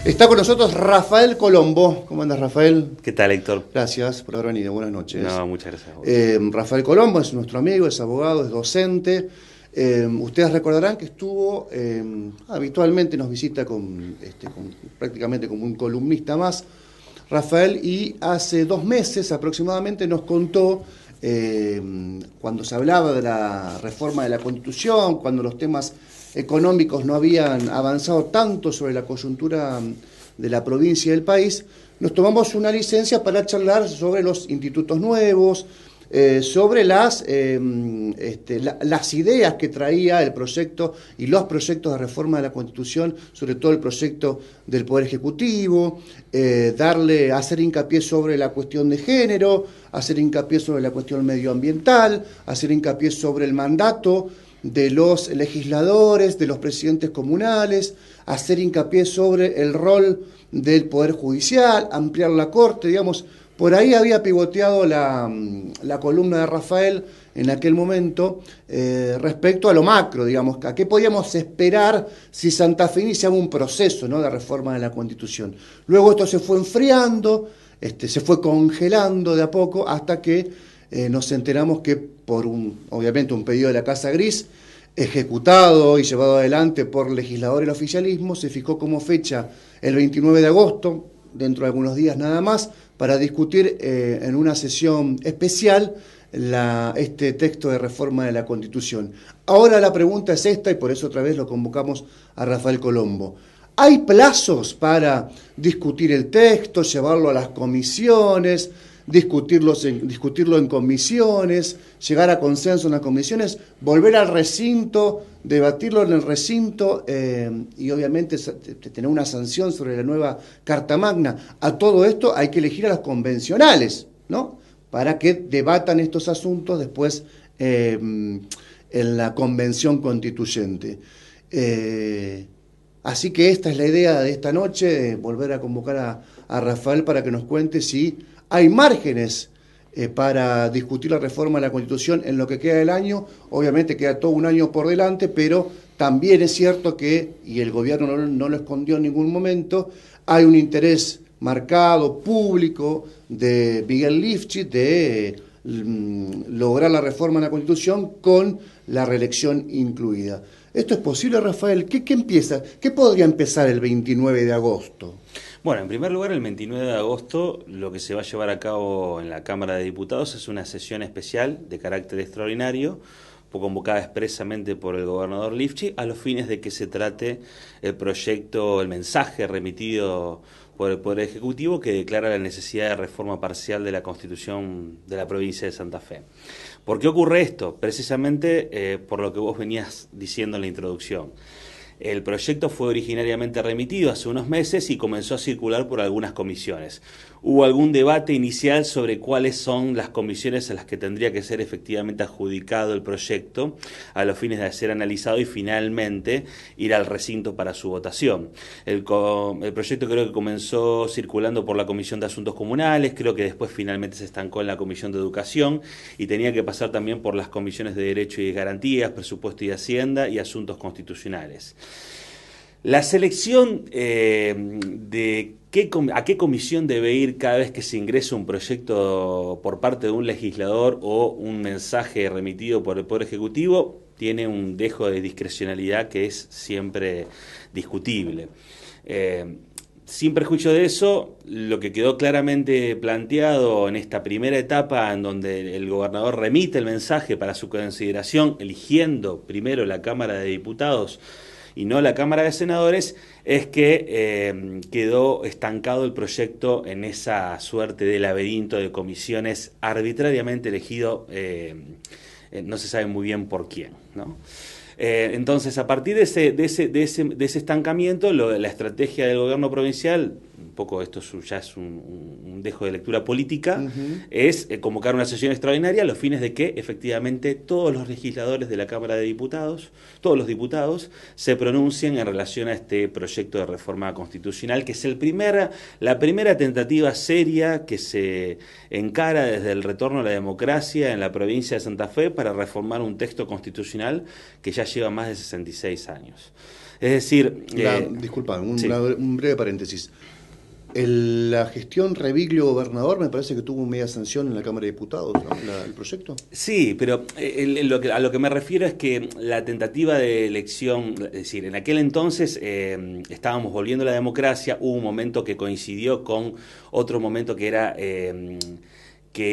Está con nosotros Rafael Colombo. ¿Cómo andas, Rafael? ¿Qué tal, Héctor? Gracias por haber venido. Buenas noches. No, muchas gracias. Rafael Colombo es nuestro amigo, es abogado, es docente. Ustedes recordarán que estuvo, habitualmente nos visita prácticamente como un columnista más, Rafael, y hace 2 meses aproximadamente nos contó, cuando se hablaba de la reforma de la Constitución, cuando los temas económicos no habían avanzado tanto sobre la coyuntura de la provincia y del país, nos tomamos una licencia para charlar sobre los institutos nuevos, sobre las ideas que traía el proyecto y los proyectos de reforma de la Constitución, sobre todo el proyecto del Poder Ejecutivo, hacer hincapié sobre la cuestión de género, hacer hincapié sobre la cuestión medioambiental, hacer hincapié sobre el mandato de los legisladores, de los presidentes comunales, hacer hincapié sobre el rol del Poder Judicial, ampliar la Corte, digamos. Por ahí había pivoteado la columna de Rafael en aquel momento respecto a lo macro, digamos, a qué podíamos esperar si Santa Fe iniciaba un proceso, ¿no?, de reforma de la Constitución. Luego esto se fue enfriando, se fue congelando de a poco hasta que nos enteramos que por obviamente un pedido de la Casa Gris, ejecutado y llevado adelante por legisladores del oficialismo, se fijó como fecha el 29 de agosto, dentro de algunos días nada más, para discutir en una sesión especial este texto de reforma de la Constitución. Ahora la pregunta es esta, y por eso otra vez lo convocamos a Rafael Colombo. ¿Hay plazos para discutir el texto, llevarlo a las comisiones, discutirlo en comisiones, llegar a consenso en las comisiones, volver al recinto, debatirlo en el recinto y obviamente tener una sanción sobre la nueva Carta Magna? A todo esto hay que elegir a los convencionales, ¿no?, para que debatan estos asuntos después en la convención constituyente. Así que esta es la idea de esta noche, volver a convocar a Rafael para que nos cuente si hay márgenes para discutir la reforma de la Constitución en lo que queda del año. Obviamente queda todo un año por delante, pero también es cierto que, y el gobierno no lo escondió en ningún momento, hay un interés marcado, público, de Miguel Lifchit de lograr la reforma de la Constitución con la reelección incluida. ¿Esto es posible, Rafael? ¿Qué podría empezar el 29 de agosto? Bueno, en primer lugar, el 29 de agosto lo que se va a llevar a cabo en la Cámara de Diputados es una sesión especial de carácter extraordinario, convocada expresamente por el gobernador Lifchit, a los fines de que se trate el proyecto, el mensaje remitido por el Poder Ejecutivo que declara la necesidad de reforma parcial de la Constitución de la provincia de Santa Fe. ¿Por qué ocurre esto? Precisamente por lo que vos venías diciendo en la introducción. El proyecto fue originariamente remitido hace unos meses y comenzó a circular por algunas comisiones. Hubo algún debate inicial sobre cuáles son las comisiones a las que tendría que ser efectivamente adjudicado el proyecto a los fines de ser analizado y finalmente ir al recinto para su votación. El proyecto creo que comenzó circulando por la Comisión de Asuntos Comunales, creo que después finalmente se estancó en la Comisión de Educación y tenía que pasar también por las comisiones de Derecho y Garantías, Presupuesto y Hacienda y Asuntos Constitucionales. La selección de a qué comisión debe ir cada vez que se ingresa un proyecto por parte de un legislador o un mensaje remitido por el Poder Ejecutivo tiene un dejo de discrecionalidad que es siempre discutible. Sin perjuicio de eso, lo que quedó claramente planteado en esta primera etapa, en donde el gobernador remite el mensaje para su consideración, eligiendo primero la Cámara de Diputados y no la Cámara de Senadores, es que quedó estancado el proyecto en esa suerte de laberinto de comisiones arbitrariamente elegido, no se sabe muy bien por quién, ¿no? Entonces, a partir de ese estancamiento, la estrategia del gobierno provincial, un poco esto ya es un dejo de lectura política, es convocar una sesión extraordinaria a los fines de que efectivamente todos los legisladores de la Cámara de Diputados, todos los diputados, se pronuncien en relación a este proyecto de reforma constitucional, que es la primera tentativa seria que se encara desde el retorno a la democracia en la provincia de Santa Fe para reformar un texto constitucional que ya lleva más de 66 años. Es decir... disculpa, sí. un breve paréntesis. La gestión Reviglio-Gobernador me parece que tuvo media sanción en la Cámara de Diputados, ¿no? El proyecto. Sí, pero a lo que me refiero es que la tentativa de elección, es decir, en aquel entonces estábamos volviendo a la democracia, hubo un momento que coincidió con otro momento que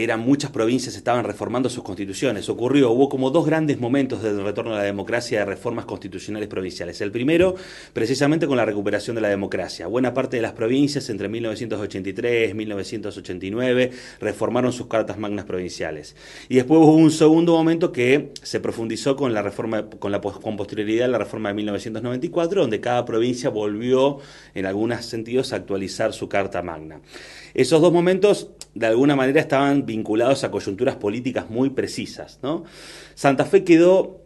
eran muchas provincias estaban reformando sus constituciones. Hubo como dos grandes momentos del retorno a la democracia de reformas constitucionales provinciales. El primero, precisamente con la recuperación de la democracia. Buena parte de las provincias entre 1983 y 1989 reformaron sus cartas magnas provinciales. Y después hubo un segundo momento que se profundizó con la reforma, con posterioridad a la reforma de 1994, donde cada provincia volvió, en algunos sentidos, a actualizar su carta magna. Esos dos momentos, de alguna manera, estaban vinculados a coyunturas políticas muy precisas, ¿no? Santa Fe quedó,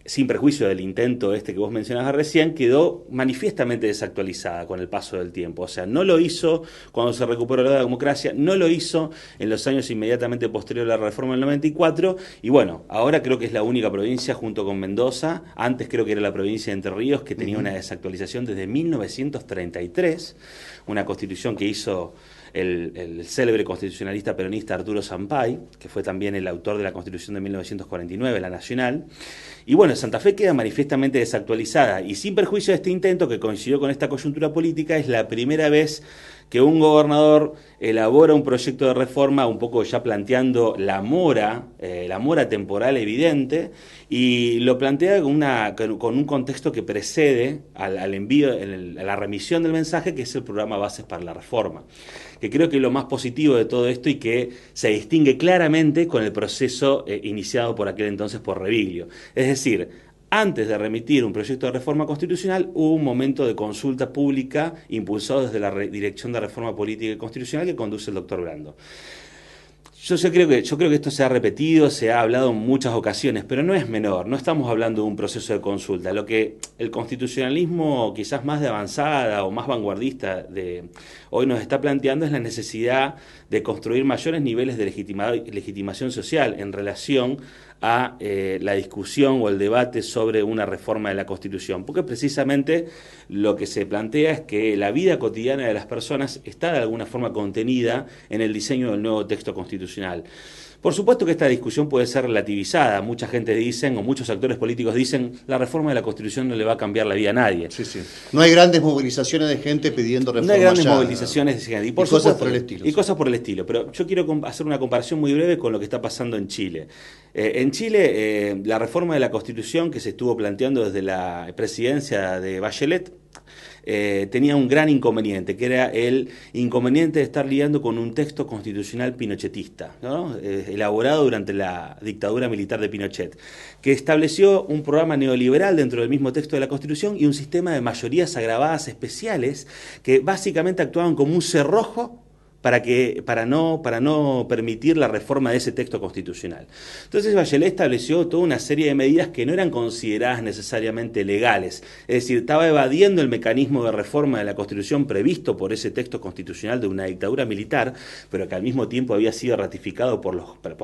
sin perjuicio del intento que vos mencionabas recién, quedó manifiestamente desactualizada con el paso del tiempo. O sea, no lo hizo cuando se recuperó la democracia, no lo hizo en los años inmediatamente posteriores a la reforma del 94, y bueno, ahora creo que es la única provincia junto con Mendoza, antes creo que era la provincia de Entre Ríos, que tenía una desactualización desde 1933, una constitución que hizo el célebre constitucionalista peronista Arturo Sampay, que fue también el autor de la Constitución de 1949, la Nacional. Y bueno, Santa Fe queda manifiestamente desactualizada, y sin perjuicio de este intento que coincidió con esta coyuntura política, es la primera vez que un gobernador elabora un proyecto de reforma un poco ya planteando la mora temporal evidente, y lo plantea con un contexto que precede al envío, a la remisión del mensaje, que es el programa Bases para la Reforma, que creo que es lo más positivo de todo esto y que se distingue claramente con el proceso iniciado por aquel entonces por Reviglio. Es decir, antes de remitir un proyecto de reforma constitucional, hubo un momento de consulta pública impulsado desde la Dirección de Reforma Política y Constitucional que conduce el doctor Brando. Yo creo que esto se ha repetido, se ha hablado en muchas ocasiones, pero no es menor, no estamos hablando de un proceso de consulta. Lo que el constitucionalismo quizás más de avanzada o más vanguardista de hoy nos está planteando es la necesidad de construir mayores niveles de legitimación social en relación a la discusión o el debate sobre una reforma de la Constitución, porque precisamente lo que se plantea es que la vida cotidiana de las personas está de alguna forma contenida en el diseño del nuevo texto constitucional. Por supuesto que esta discusión puede ser relativizada. Mucha gente dicen, o muchos actores políticos dicen, la reforma de la Constitución no le va a cambiar la vida a nadie. Sí, sí. No hay grandes movilizaciones de gente pidiendo reformas. No hay grandes movilizaciones de gente. Y cosas por el estilo. Y cosas por el estilo. Pero yo quiero hacer una comparación muy breve con lo que está pasando en Chile. En Chile, la reforma de la Constitución que se estuvo planteando desde la presidencia de Bachelet, tenía un gran inconveniente, que era el inconveniente de estar lidiando con un texto constitucional pinochetista, ¿no? Elaborado durante la dictadura militar de Pinochet, que estableció un programa neoliberal dentro del mismo texto de la Constitución y un sistema de mayorías agravadas especiales que básicamente actuaban como un cerrojo para no permitir la reforma de ese texto constitucional. Entonces Bachelet estableció toda una serie de medidas que no eran consideradas necesariamente legales, es decir, estaba evadiendo el mecanismo de reforma de la Constitución previsto por ese texto constitucional de una dictadura militar, pero que al mismo tiempo había sido ratificado por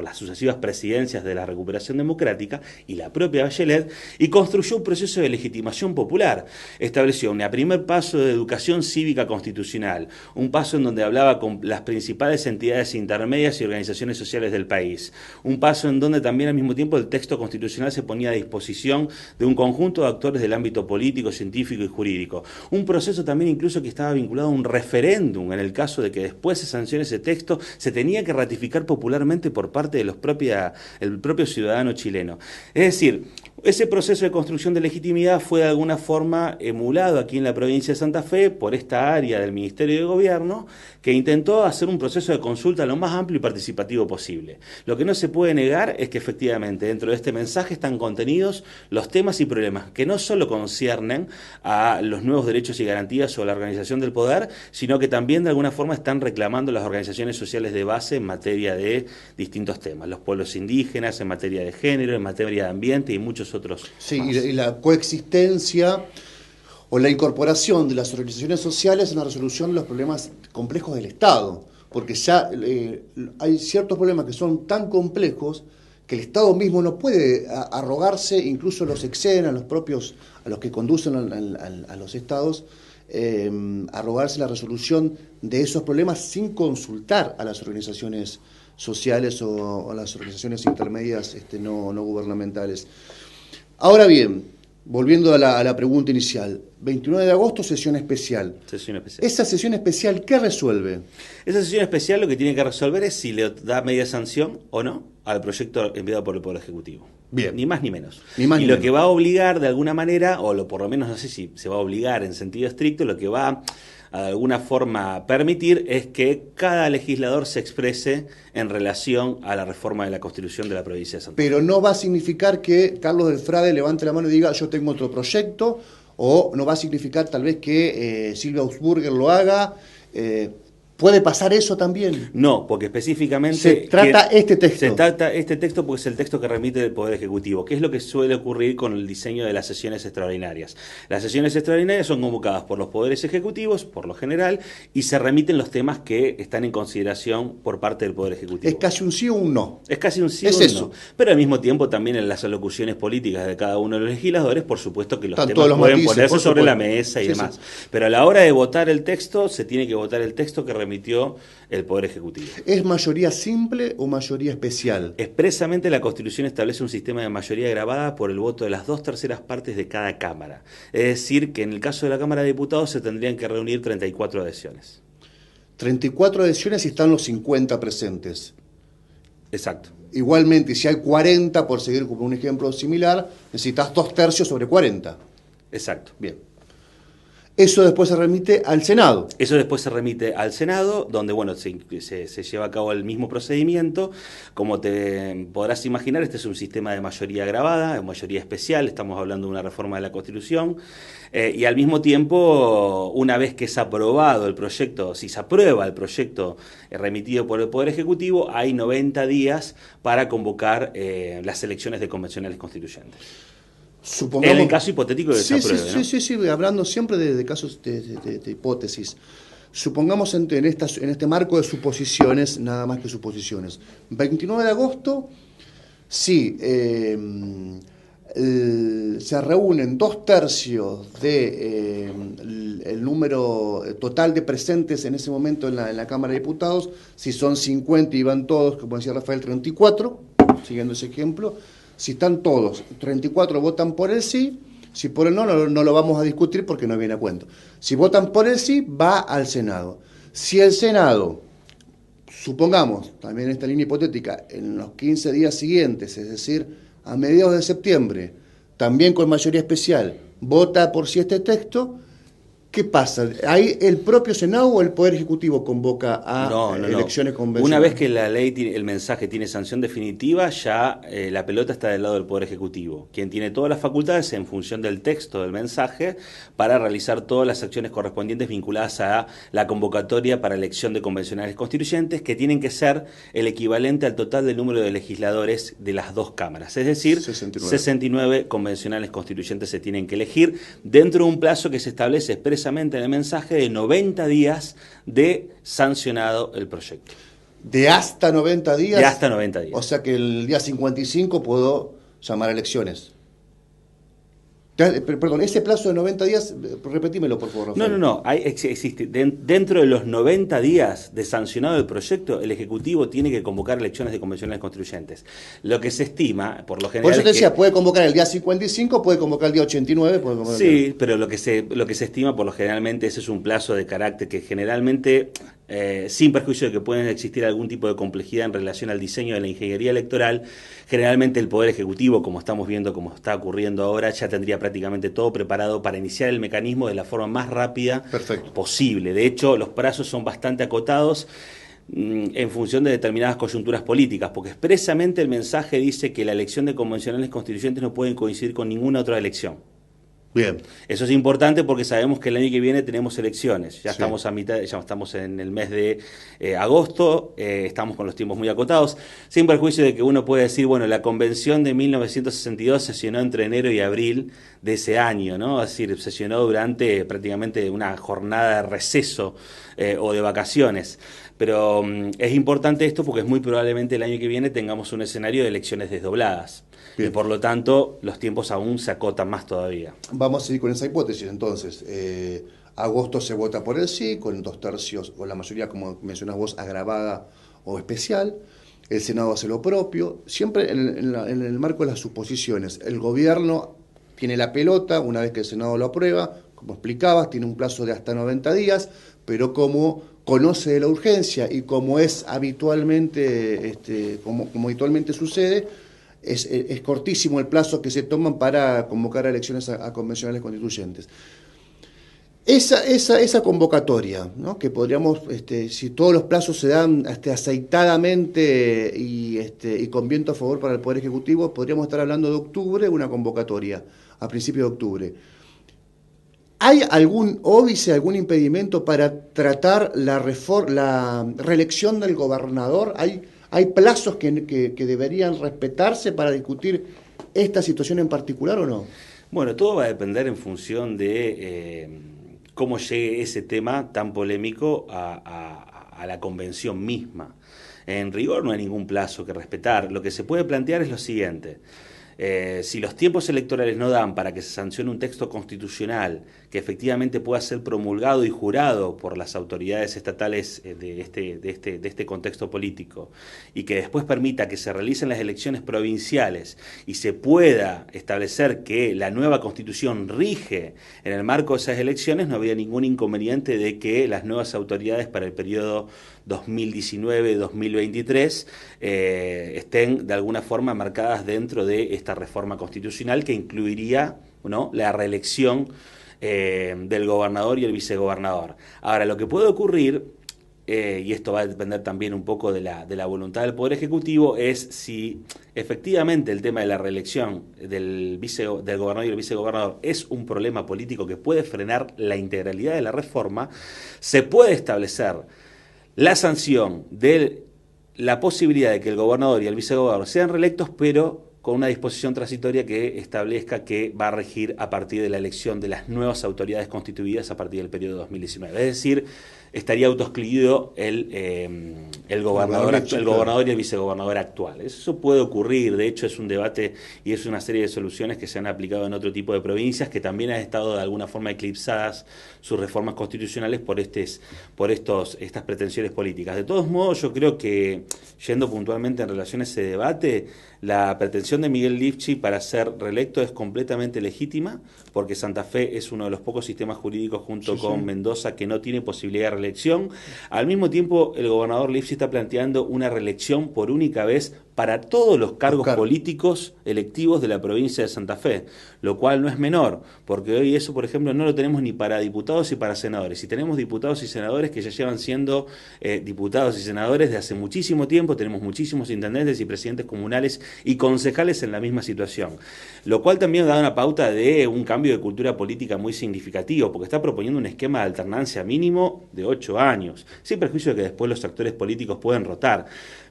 las sucesivas presidencias de la recuperación democrática y la propia Bachelet, y construyó un proceso de legitimación popular. Estableció un primer paso de educación cívica constitucional, un paso en donde hablaba con las principales entidades intermedias y organizaciones sociales del país. Un paso en donde también al mismo tiempo el texto constitucional se ponía a disposición de un conjunto de actores del ámbito político, científico y jurídico. Un proceso también incluso que estaba vinculado a un referéndum en el caso de que después se sancione ese texto, se tenía que ratificar popularmente por parte de el propio ciudadano chileno. Es decir, ese proceso de construcción de legitimidad fue de alguna forma emulado aquí en la provincia de Santa Fe por esta área del Ministerio de Gobierno, que intentó hacer un proceso de consulta lo más amplio y participativo posible. Lo que no se puede negar es que efectivamente dentro de este mensaje están contenidos los temas y problemas que no solo conciernen a los nuevos derechos y garantías o a la organización del poder, sino que también de alguna forma están reclamando las organizaciones sociales de base en materia de distintos temas, los pueblos indígenas, en materia de género, en materia de ambiente y muchos otros. Sí, y la coexistencia o la incorporación de las organizaciones sociales en la resolución de los problemas complejos del Estado, porque ya hay ciertos problemas que son tan complejos que el Estado mismo no puede arrogarse, incluso los exceden a los que conducen a los Estados, arrogarse la resolución de esos problemas sin consultar a las organizaciones sociales o a las organizaciones intermedias no gubernamentales. Ahora bien, volviendo a la pregunta inicial, 29 de agosto, sesión especial. Sesión especial. ¿Esa sesión especial qué resuelve? Esa sesión especial lo que tiene que resolver es si le da media sanción o no al proyecto enviado por el Poder Ejecutivo. Bien. Ni más ni menos. Ni más y ni lo menos. que va a obligar de alguna manera, por lo menos no sé si se va a obligar en sentido estricto, lo que va a de alguna forma permitir es que cada legislador se exprese en relación a la reforma de la Constitución de la provincia de Santa Fe. Pero no va a significar que Carlos del Frade levante la mano y diga yo tengo otro proyecto, o no va a significar tal vez que Silvia Ausburger lo haga. ¿Puede pasar eso también? No, porque específicamente... Se trata este texto. Se trata este texto porque es el texto que remite del Poder Ejecutivo, que es lo que suele ocurrir con el diseño de las sesiones extraordinarias. Las sesiones extraordinarias son convocadas por los poderes ejecutivos, por lo general, y se remiten los temas que están en consideración por parte del Poder Ejecutivo. Es casi un sí o un no. Es casi un sí es o un eso. no. Pero al mismo tiempo también en las alocuciones políticas de cada uno de los legisladores, por supuesto que los Están temas todos los pueden matices, ponerse por sobre supuesto. la mesa y Sí, demás. sí. Pero a la hora de votar el texto, se tiene que votar el texto que remitió el Poder Ejecutivo. ¿Es mayoría simple o mayoría especial? Expresamente la Constitución establece un sistema de mayoría grabada por el voto de las 2/3 partes de cada Cámara. Es decir, que en el caso de la Cámara de Diputados se tendrían que reunir 34 adhesiones. 34 adhesiones y están los 50 presentes. Exacto. Igualmente, si hay 40, por seguir con un ejemplo similar, necesitas 2/3 sobre 40. Exacto. Bien. Eso después se remite al Senado. Eso después se remite al Senado, donde bueno se lleva a cabo el mismo procedimiento. Como te podrás imaginar, este es un sistema de mayoría agravada, de mayoría especial, estamos hablando de una reforma de la Constitución, y al mismo tiempo, una vez que es aprobado el proyecto, si se aprueba el proyecto remitido por el Poder Ejecutivo, hay 90 días para convocar las elecciones de convencionales constituyentes. Supongamos, en el caso hipotético de que se apruebe, ¿no? Sí, hablando siempre de casos de hipótesis. Supongamos en este marco de suposiciones, nada más que suposiciones. 29 de agosto, sí, se reúnen 2/3 el número total de presentes en ese momento en la Cámara de Diputados. Si son 50 y van todos, como decía Rafael, 34, siguiendo ese ejemplo. Si están todos, 34 votan por el sí, si por el no lo vamos a discutir porque no viene a cuento. Si votan por el sí, va al Senado. Si el Senado, supongamos, también en esta línea hipotética, en los 15 días siguientes, es decir, a mediados de septiembre, también con mayoría especial, vota por sí este texto, ¿qué pasa? ¿Ahí el propio Senado o el Poder Ejecutivo convoca a elecciones convencionales? Una vez que la ley, el mensaje tiene sanción definitiva, ya la pelota está del lado del Poder Ejecutivo, quien tiene todas las facultades en función del texto del mensaje para realizar todas las acciones correspondientes vinculadas a la convocatoria para elección de convencionales constituyentes, que tienen que ser el equivalente al total del número de legisladores de las dos cámaras. Es decir, 69 convencionales constituyentes se tienen que elegir dentro de un plazo que se establece expresamente en el mensaje de 90 días de sancionado el proyecto. ¿De hasta 90 días? De hasta 90 días. O sea que el día 55 puedo llamar a elecciones. Perdón, ese plazo de 90 días, repetímelo por favor, Rafael. No, existe. Dentro de los 90 días de sancionado el proyecto, el Ejecutivo tiene que convocar elecciones de convencionales constituyentes. Lo que se estima, por lo general... Por eso te decía, puede convocar el día 55, puede convocar el día 89... Puede convocar sí, pero lo que se estima, por lo generalmente, ese es un plazo de carácter que generalmente... sin perjuicio de que pueden existir algún tipo de complejidad en relación al diseño de la ingeniería electoral, generalmente el Poder Ejecutivo, como estamos viendo, como está ocurriendo ahora, ya tendría prácticamente todo preparado para iniciar el mecanismo de la forma más rápida posible. De hecho, los plazos son bastante acotados en función de determinadas coyunturas políticas, porque expresamente el mensaje dice que la elección de convencionales constituyentes no pueden coincidir con ninguna otra elección. Bien. Eso es importante porque sabemos que el año que viene tenemos elecciones. Ya sí. estamos a mitad, ya estamos en el mes de agosto, estamos con los tiempos muy acotados, sin perjuicio de que uno puede decir, bueno, la convención de 1962 sesionó entre enero y abril de ese año, ¿no? Es decir, sesionó durante prácticamente una jornada de receso o de vacaciones. Pero es importante esto porque es muy probablemente el año que viene tengamos un escenario de elecciones desdobladas. Bien. Y por lo tanto los tiempos aún se acotan más todavía. Vamos a seguir con esa hipótesis entonces. Agosto se vota por el sí, con 2/3, o la mayoría, como mencionás vos, agravada o especial. El Senado hace lo propio, siempre en el marco de las suposiciones. El gobierno tiene la pelota, una vez que el Senado lo aprueba, como explicabas, tiene un plazo de hasta 90 días, pero como conoce de la urgencia y como es habitualmente, como habitualmente sucede, es cortísimo el plazo que se toman para convocar a elecciones a convencionales constituyentes. Esa convocatoria, ¿no? Que podríamos, si todos los plazos se dan aceitadamente y con viento a favor para el Poder Ejecutivo, podríamos estar hablando de octubre, una convocatoria a principios de octubre. ¿Hay algún óbice, algún impedimento para tratar la reelección del gobernador? ¿Hay plazos que deberían respetarse para discutir esta situación en particular o no? Bueno, todo va a depender en función de cómo llegue ese tema tan polémico a la convención misma. En rigor no hay ningún plazo que respetar. Lo que se puede plantear es lo siguiente. Si los tiempos electorales no dan para que se sancione un texto constitucional que efectivamente pueda ser promulgado y jurado por las autoridades estatales de este contexto político y que después permita que se realicen las elecciones provinciales y se pueda establecer que la nueva constitución rige en el marco de esas elecciones, no habría ningún inconveniente de que las nuevas autoridades para el periodo 2019-2023 estén de alguna forma marcadas dentro de esta reforma constitucional que incluiría, ¿no?, la reelección del gobernador y el vicegobernador. Ahora, lo que puede ocurrir, y esto va a depender también un poco de la voluntad del Poder Ejecutivo, es si efectivamente el tema de la reelección del gobernador y el vicegobernador es un problema político que puede frenar la integralidad de la reforma, se puede establecer la sanción de la posibilidad de que el gobernador y el vicegobernador sean reelectos, pero con una disposición transitoria que establezca que va a regir a partir de la elección de las nuevas autoridades constituidas a partir del periodo 2019. Es decir, estaría autoexcluido el gobernador y el vicegobernador actual. Eso puede ocurrir, de hecho es un debate y es una serie de soluciones que se han aplicado en otro tipo de provincias que también han estado de alguna forma eclipsadas sus reformas constitucionales por estas pretensiones políticas. De todos modos, yo creo que, yendo puntualmente en relación a ese debate, la pretensión de Miguel Lifchi para ser reelecto es completamente legítima, porque Santa Fe es uno de los pocos sistemas jurídicos junto con Mendoza que no tiene posibilidad de reelección. Al mismo tiempo, el gobernador Lifchi está planteando una reelección por única vez para todos los cargos políticos electivos de la provincia de Santa Fe, lo cual no es menor, porque hoy eso, por ejemplo, no lo tenemos ni para diputados y para senadores. Y tenemos diputados y senadores que ya llevan siendo diputados y senadores de hace muchísimo tiempo, tenemos muchísimos intendentes y presidentes comunales y concejales en la misma situación, lo cual también da una pauta de un cambio de cultura política muy significativo, porque está proponiendo un esquema de alternancia mínimo de 8 años, sin perjuicio de que después los actores políticos pueden rotar,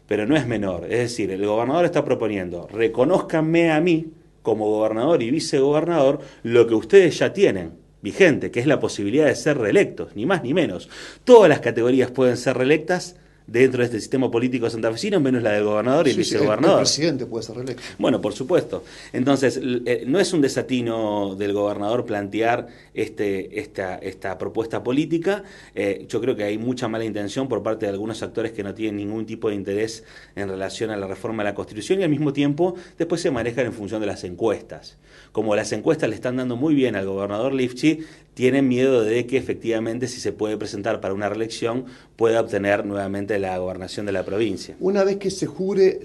pero no es menor. Es decir, el gobernador está proponiendo: reconózcanme a mí como gobernador y vicegobernador lo que ustedes ya tienen vigente, que es la posibilidad de ser reelectos, ni más ni menos. Todas las categorías pueden ser reelectas dentro de este sistema político santafesino, menos la del gobernador y el vicegobernador. El presidente puede ser reelecto. Bueno, por supuesto. Entonces, no es un desatino del gobernador plantear esta propuesta política. Yo creo que hay mucha mala intención por parte de algunos actores que no tienen ningún tipo de interés en relación a la reforma de la Constitución y al mismo tiempo después se manejan en función de las encuestas. Como las encuestas le están dando muy bien al gobernador Lifchi, tienen miedo de que efectivamente, si se puede presentar para una reelección, pueda obtener nuevamente la gobernación de la provincia. Una vez que se jure,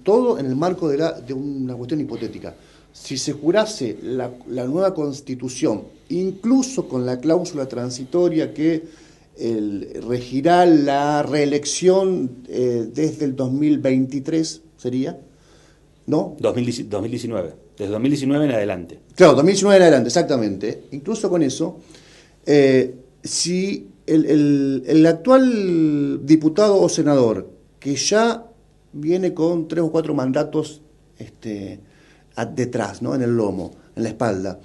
todo en el marco de una cuestión hipotética, si se jurase la nueva Constitución, incluso con la cláusula transitoria que regirá la reelección desde el 2023, ¿sería? ¿No? 2019. Desde 2019 en adelante. Claro, 2019 en adelante, exactamente. Incluso con eso, si el actual diputado o senador, que ya viene con 3 o 4 mandatos detrás, ¿no?, en el lomo, en la espalda,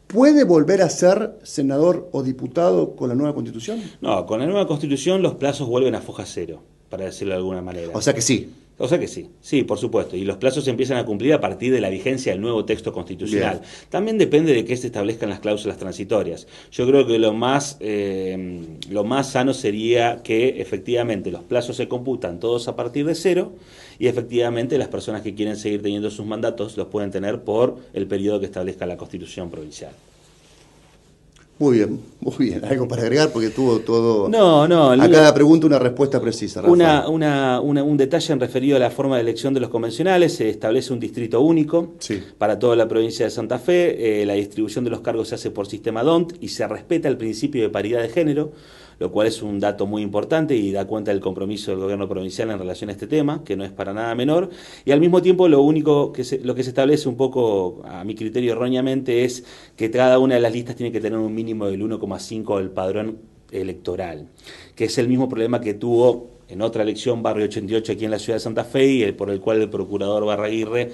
¿Puede volver a ser senador o diputado con la nueva Constitución? No, con la nueva Constitución los plazos vuelven a foja cero, para decirlo de alguna manera. O sea que sí. O sea que sí, sí, por supuesto. Y los plazos se empiezan a cumplir a partir de la vigencia del nuevo texto constitucional. Bien. También depende de que se establezcan las cláusulas transitorias. Yo creo que lo más sano sería que efectivamente los plazos se computan todos a partir de cero y efectivamente las personas que quieren seguir teniendo sus mandatos los pueden tener por el periodo que establezca la Constitución provincial. Muy bien, muy bien. ¿Algo para agregar? Porque tuvo todo... No. A cada pregunta una respuesta precisa, Rafa. Un detalle en referido a la forma de elección de los convencionales. Se establece un distrito único para toda la provincia de Santa Fe. La distribución de los cargos se hace por sistema DONT y se respeta el principio de paridad de género, lo cual es un dato muy importante y da cuenta del compromiso del gobierno provincial en relación a este tema, que no es para nada menor. Y al mismo tiempo lo que se establece un poco, a mi criterio erróneamente, es que cada una de las listas tiene que tener un mínimo del 1,5 del padrón electoral, que es el mismo problema que tuvo en otra elección Barrio 88 aquí en la ciudad de Santa Fe y por el cual el procurador Barraguirre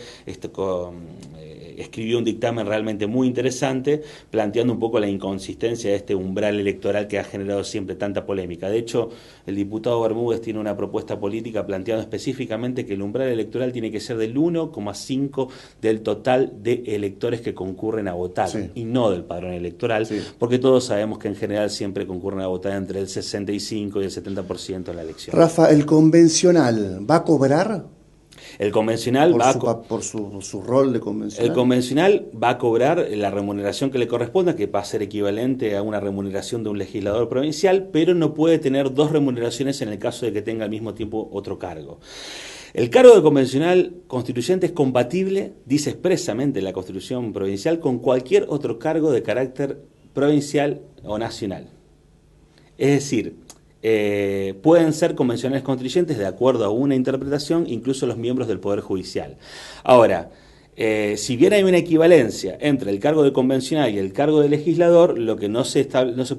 escribió un dictamen realmente muy interesante, planteando un poco la inconsistencia de este umbral electoral que ha generado siempre tanta polémica. De hecho, el diputado Bermúdez tiene una propuesta política planteando específicamente que el umbral electoral tiene que ser del 1,5 del total de electores que concurren a votar, y no del padrón electoral, porque todos sabemos que en general siempre concurren a votar entre el 65 y el 70% en la elección. Rafa, ¿el convencional va a cobrar? El convencional por su rol de convencional. El convencional va a cobrar la remuneración que le corresponda, que va a ser equivalente a una remuneración de un legislador provincial, pero no puede tener dos remuneraciones en el caso de que tenga al mismo tiempo otro cargo. El cargo de convencional constituyente es compatible, dice expresamente la Constitución provincial, con cualquier otro cargo de carácter provincial o nacional. Es decir, pueden ser convencionales constituyentes de acuerdo a una interpretación, incluso los miembros del Poder Judicial. Ahora, si bien hay una equivalencia entre el cargo de convencional y el cargo de legislador, lo que no se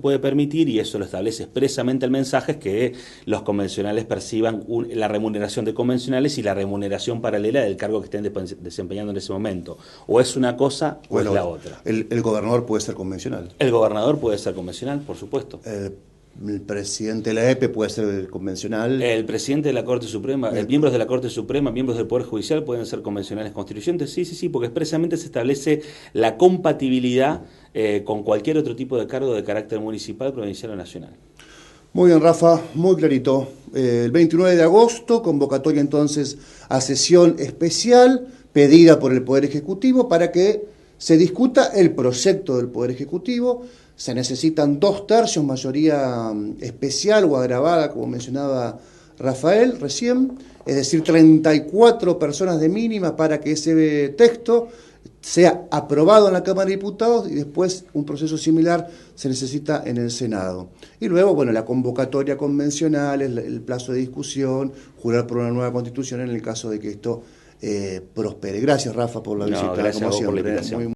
puede permitir, y eso lo establece expresamente el mensaje, es que los convencionales perciban la remuneración de convencionales y la remuneración paralela del cargo que estén desempeñando en ese momento. O es una cosa o es la otra. El gobernador puede ser convencional. El gobernador puede ser convencional, por supuesto. El presidente de la EPE puede ser convencional. El presidente de la Corte Suprema, miembros de la Corte Suprema, miembros del Poder Judicial pueden ser convencionales constituyentes. Sí, porque expresamente se establece la compatibilidad con cualquier otro tipo de cargo de carácter municipal, provincial o nacional. Muy bien, Rafa, muy clarito. El 29 de agosto, convocatoria entonces a sesión especial pedida por el Poder Ejecutivo para que se discuta el proyecto del Poder Ejecutivo. Se necesitan 2/3, mayoría especial o agravada, como mencionaba Rafael recién, es decir, 34 personas de mínima para que ese texto sea aprobado en la Cámara de Diputados y después un proceso similar se necesita en el Senado. Y luego, bueno, la convocatoria convencional, el plazo de discusión, jurar por una nueva Constitución en el caso de que esto prospere. Gracias, Rafa, por la visita. Gracias como a vos por la siempre. invitación.